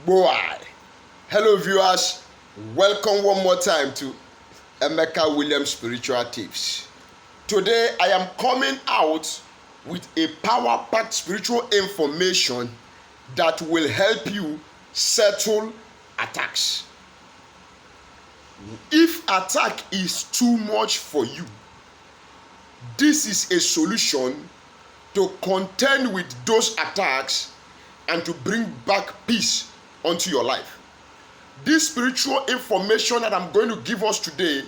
Boy. Hello viewers, welcome one more time to Emeka Williams Spiritual Tips. Today I am coming out with a power-packed spiritual information that will help you settle attacks. If attack is too much for you, this is a solution to contend with those attacks and to bring back peace onto your life. This spiritual information that I'm going to give us today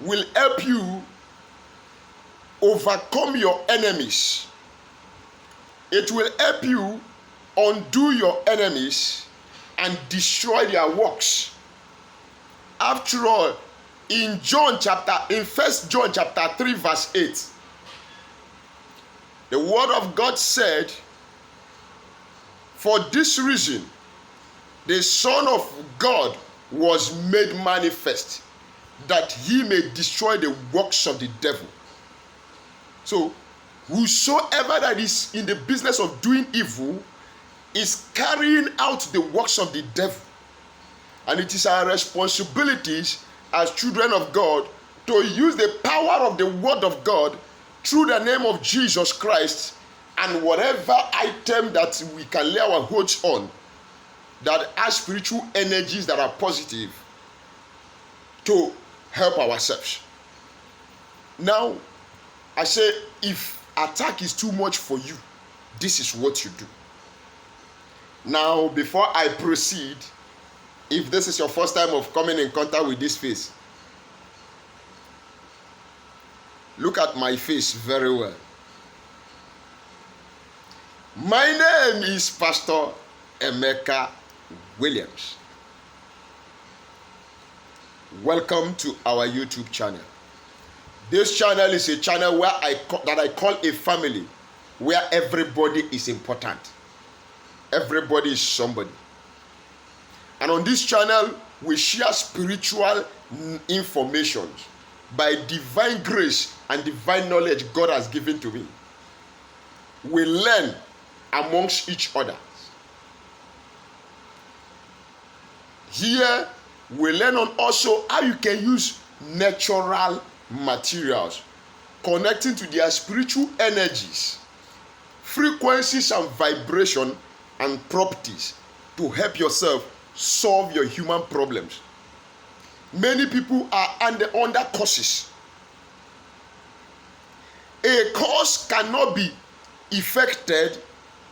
will help you overcome your enemies. It will help you undo your enemies and destroy their works. After all, in 1 John chapter 3 verse 8, the word of God said, "For this reason, the Son of God was made manifest, that he may destroy the works of the devil." So, whosoever that is in the business of doing evil is carrying out the works of the devil. And it is our responsibilities as children of God to use the power of the word of God through the name of Jesus Christ and whatever item that we can lay our hands on that has spiritual energies that are positive to help ourselves. Now, I say if attack is too much for you, this is what you do. Now, before I proceed, if this is your first time of coming in contact with this face, look at my face very well. My name is Pastor Emeka Williams. Welcome to our YouTube channel. This channel is a channel where I call a family, where everybody is important. Everybody is somebody. And on this channel, we share spiritual information by divine grace and divine knowledge God has given to me. We learn amongst each other. Here, we learn on also how you can use natural materials connecting to their spiritual energies, frequencies and vibration and properties to help yourself solve your human problems. Many people are under curses. A curse cannot be effected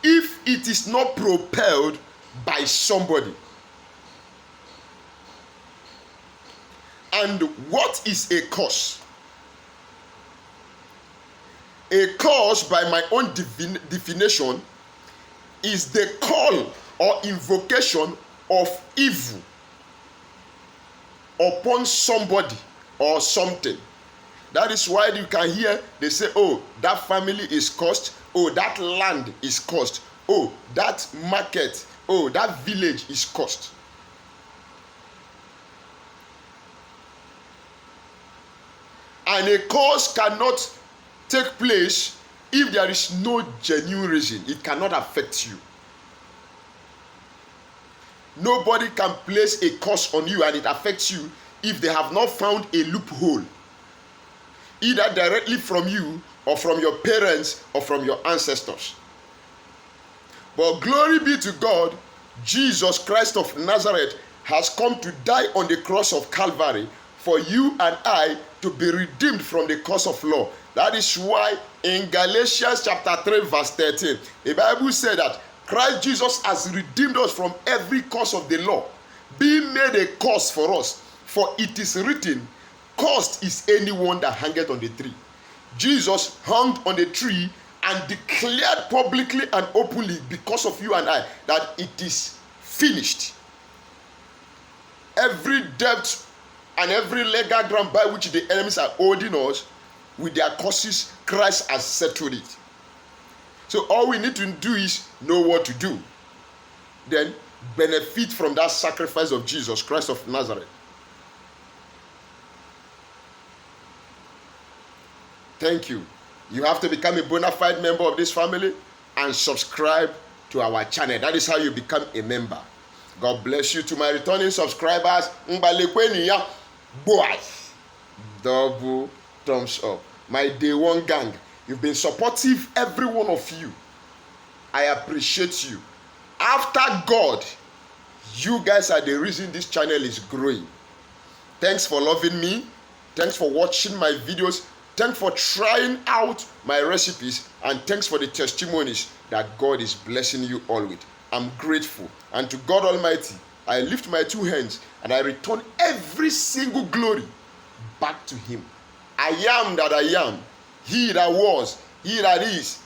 if it is not propelled by somebody. And what is a curse? A curse, by my own definition, is the call or invocation of evil upon somebody or something. That is why you can hear they say, "Oh, that family is cursed. Oh, that land is cursed. Oh, that market. Oh, that village is cursed." And a curse cannot take place if there is no genuine reason. It cannot affect you. Nobody can place a curse on you and it affects you if they have not found a loophole, either directly from you or from your parents or from your ancestors. But glory be to God, Jesus Christ of Nazareth has come to die on the cross of Calvary for you and I to be redeemed from the curse of law. That is why in Galatians chapter 3 verse 13, the Bible said that Christ Jesus has redeemed us from every curse of the law, being made a curse for us. For it is written, "Cursed is anyone that hangeth on the tree." Jesus hung on the tree and declared publicly and openly, because of you and I, that it is finished. Every debt and every legal ground by which the enemies are holding us with their curses, Christ has settled it. So all we need to do is know what to do. Then benefit from that sacrifice of Jesus Christ of Nazareth. Thank you. You have to become a bona fide member of this family and subscribe to our channel. That is how you become a member. God bless you. To my returning subscribers, boy, double thumbs up. My day one gang, you've been supportive, every one of you. I appreciate you. After God, you guys are the reason this channel is growing. Thanks for loving me. Thanks for watching my videos. Thanks for trying out my recipes. And thanks for the testimonies that God is blessing you all with. I'm grateful. And to God Almighty, I lift my two hands and I return every single glory back to Him. I am that I am. He that was, He that is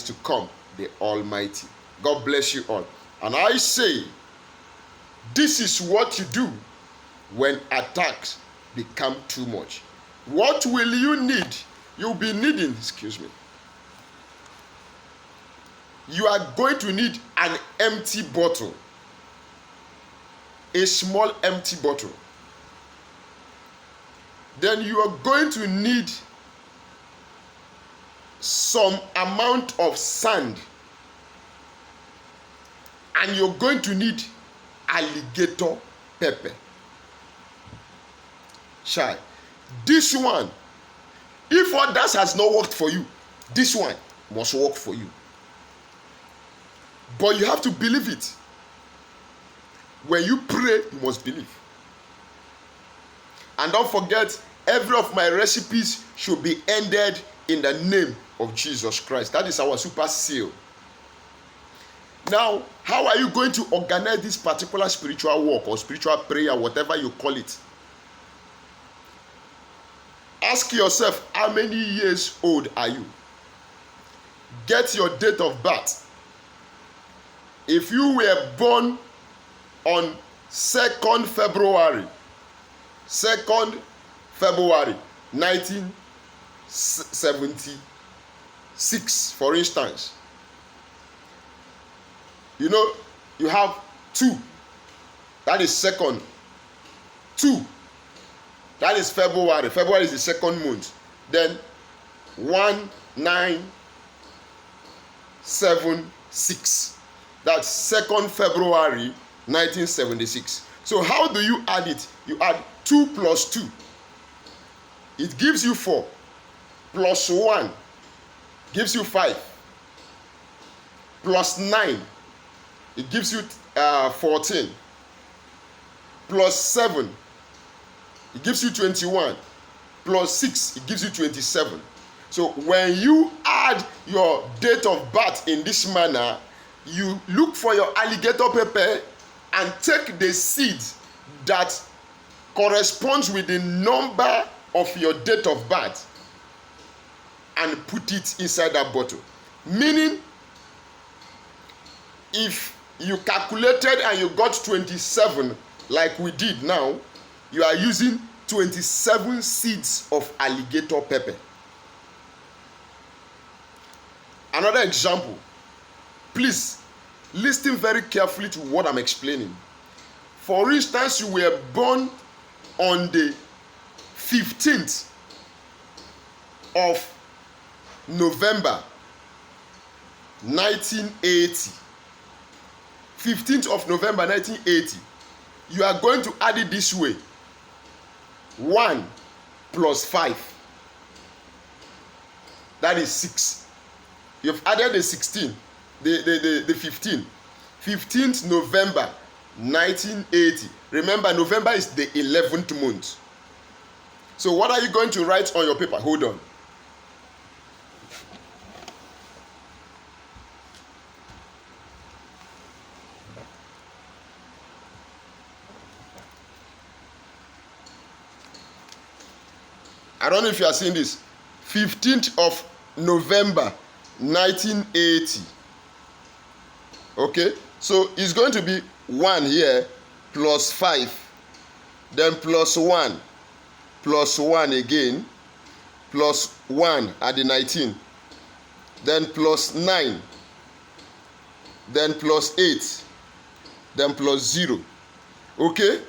to come, the Almighty. God bless you all. And I say, this is what you do when attacks become too much. What will you need? You'll be needing, you are going to need an empty bottle. A small empty bottle. Then you are going to need some amount of sand. And you're going to need alligator pepper. Shy. This one, if others has not worked for you, this one must work for you. But you have to believe it. When you pray, you must believe. And don't forget, every of my recipes should be ended in the name of Jesus Christ. That is our super seal. Now, how are you going to organize this particular spiritual work or spiritual prayer, whatever you call it? Ask yourself, how many years old are you? Get your date of birth. If you were born on 2nd February 1976, for instance, you know, you have 2. That is second. 2. That is February. February is the second month. Then 1976. That's 2nd February 1976. So how do you add it? You add 2 plus 2. It gives you 4. Plus 1 gives you 5. Plus 9. It gives you 14. Plus 7. It gives you 21. Plus 6. It gives you 27. So when you add your date of birth in this manner, you look for your alligator pepper and take the seed that corresponds with the number of your date of birth and put it inside that bottle. Meaning, if you calculated and you got 27 like we did now, you are using 27 seeds of alligator pepper. Another example. Please listen very carefully to what I'm explaining. For instance, you were born on the 15th of November 1980. 15th of November 1980. You are going to add it this way. 1 plus 5. That is 6. You've added the 16. The 15. 15th November 1980. Remember, November is the 11th month. So what are you going to write on your paper? Hold on. I don't know if you are seeing this. 15th of November 1980. Okay, so it's going to be 1 here plus 5, then plus 1 again, plus 1 at the 19, then plus 9, then plus 8, then plus 0. Okay,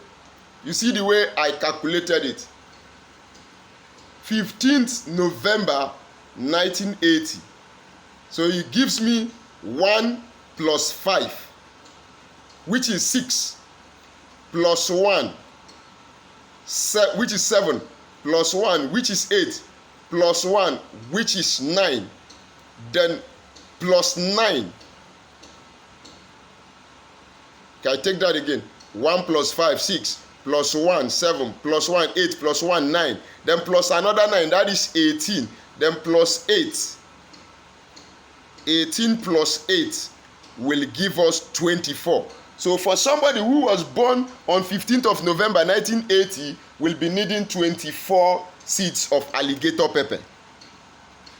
you see the way I calculated it. 15th November 1980. So it gives me 1 plus 5, which is 6, plus 1, which is 7, plus 1, which is 8, plus 1, which is 9, then plus 9. Can I take that again? 1 plus 5, 6, plus 1, 7, plus 1, 8, plus 1, 9, then plus another 9, that is 18, then plus 8. 18 plus 8 will give us 24. So for somebody who was born on 15th of November 1980, will be needing 24 seeds of alligator pepper.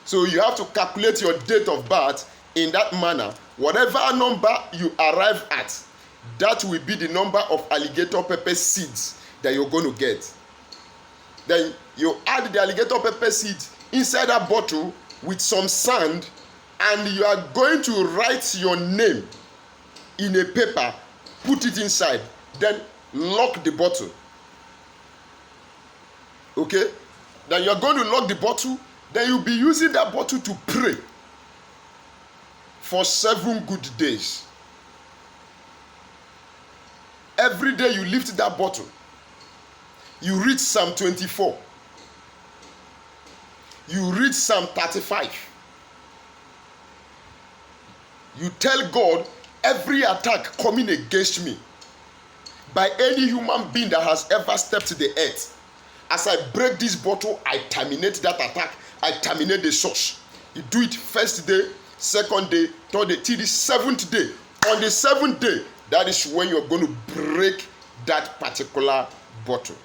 So you have to calculate your date of birth in that manner. Whatever number you arrive at, that will be the number of alligator pepper seeds that you're going to get. Then you add the alligator pepper seeds inside that bottle with some sand, and you are going to write your name in a paper, put it inside, then lock the bottle. Okay? Then you are going to lock the bottle, then you'll be using that bottle to pray for 7 good days. Every day you lift that bottle, you read Psalm 24, you read Psalm 35. You tell God, every attack coming against me by any human being that has ever stepped to the earth, as I break this bottle, I terminate that attack, I terminate the source. You do it first day, second day, third day, till the 7th day. On the 7th day, that is when you're going to break that particular bottle.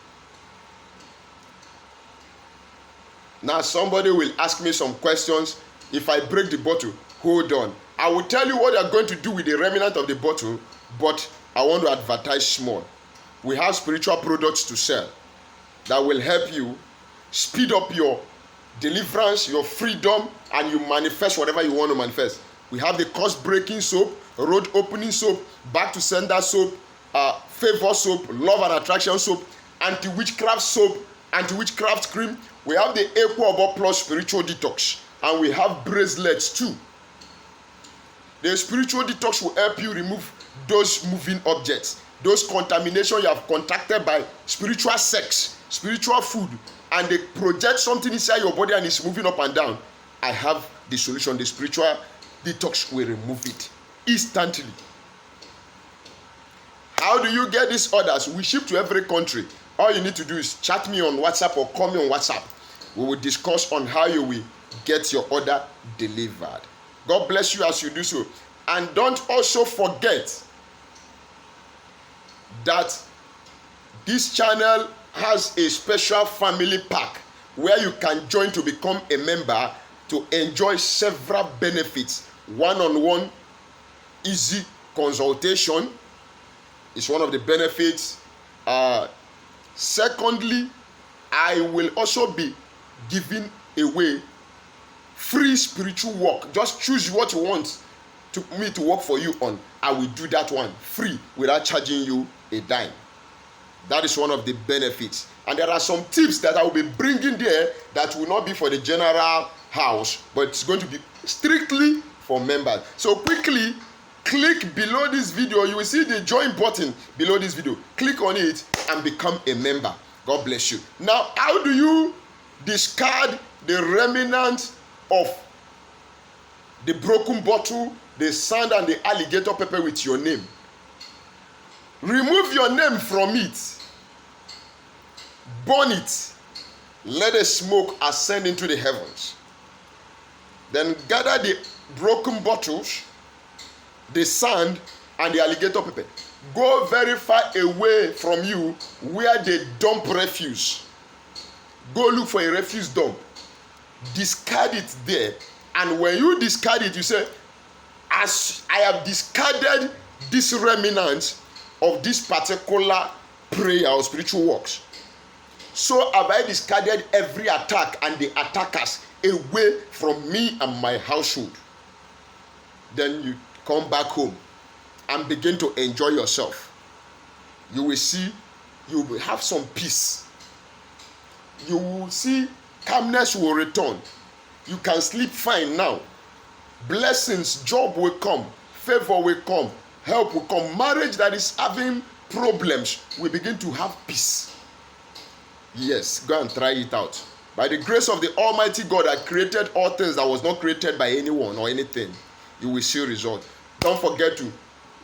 Now somebody will ask me some questions. If I break the bottle, hold on. I will tell you what you are going to do with the remnant of the bottle, but I want to advertise small. We have spiritual products to sell that will help you speed up your deliverance, your freedom, and you manifest whatever you want to manifest. We have the curse-breaking soap, road opening soap, back to sender soap, favor soap, love and attraction soap, anti-witchcraft soap, anti-witchcraft cream. We have the Equal Plus spiritual detox, and we have bracelets too. The spiritual detox will help you remove those moving objects, those contamination you have contacted by spiritual sex, spiritual food, and they project something inside your body and it's moving up and down. I have the solution. The spiritual detox will remove it instantly. How do you get these orders? We ship to every country. All you need to do is chat me on WhatsApp or call me on WhatsApp. We will discuss on how you will get your order delivered. God bless you as you do so. And don't also forget that this channel has a special family pack where you can join to become a member to enjoy several benefits. One-on-one easy consultation is one of the benefits. Secondly, I will also be giving away free spiritual work. Just choose what you want me to work for you on. I will do that one free without charging you a dime. That is one of the benefits. And there are some tips that I will be bringing there that will not be for the general house, but it's going to be strictly for members. So quickly, click below this video. You will see the join button below this video. Click on it and become a member. God bless you. Now, how do you discard the remnant of the broken bottle, the sand, and the alligator pepper with your name? Remove your name from it. Burn it. Let the smoke ascend into the heavens. Then gather the broken bottles, the sand, and the alligator pepper. Go very far away from you where they dump refuse. Go look for a refuse dump. Discard it there. And when you discard it, you say, as I have discarded this remnant of this particular prayer or spiritual works, so have I discarded every attack and the attackers away from me and my household. Then you come back home and begin to enjoy yourself. You will see, you will have some peace. You will see calmness will return. You can sleep fine now. Blessings, job will come. favor will come, help will come. Marriage that is having problems will begin to have peace. Yes, go and try it out. By the grace of the Almighty God that created all things that was not created by anyone or anything, you will see result. Don't forget to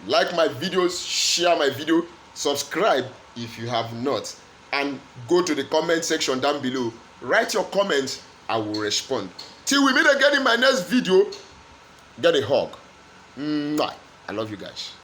like my videos, share my video, subscribe if you have not, and go to the comment section down below. Write your comments, I will respond. Till we meet again in my next video, get a hug. Mwah. I love you guys.